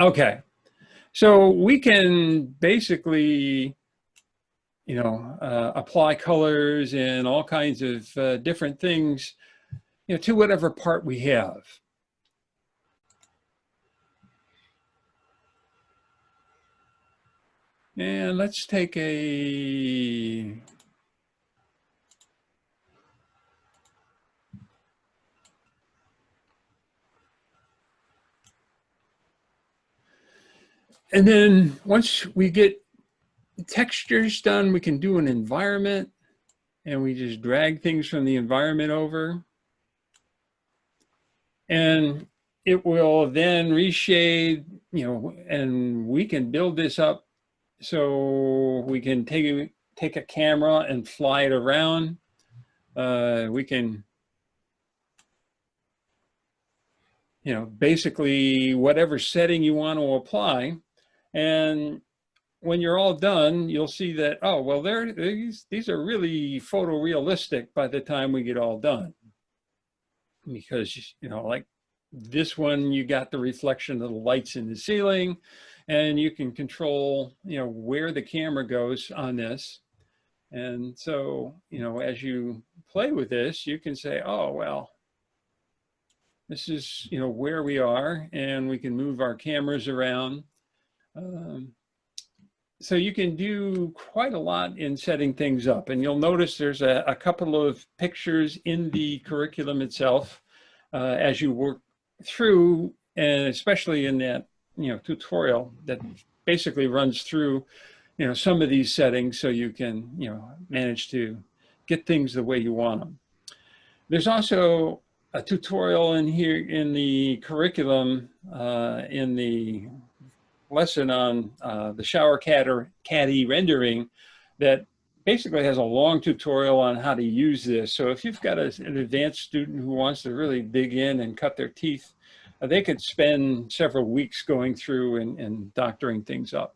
Okay, so we can basically, apply colors and all kinds of different things, to whatever part we have. And let's take a, and then once we get textures done, we can do an environment, and we just drag things from the environment over. And it will then reshade, and we can build this up so we can take a camera and fly it around. We can, basically whatever setting you want to apply. And when you're all done, you'll see that, oh, well, these are really photorealistic by the time we get all done. Because, like this one, you got the reflection of the lights in the ceiling, and you can control, where the camera goes on this. And so, as you play with this, you can say, oh, well, this is, where we are, and we can move our cameras around. So you can do quite a lot in setting things up. And you'll notice there's a couple of pictures in the curriculum itself as you work through, and especially in that, tutorial that basically runs through, some of these settings so you can, manage to get things the way you want them. There's also a tutorial in here in the curriculum in the lesson on the shower caddy rendering that basically has a long tutorial on how to use this. So if you've got an advanced student who wants to really dig in and cut their teeth, they could spend several weeks going through and doctoring things up.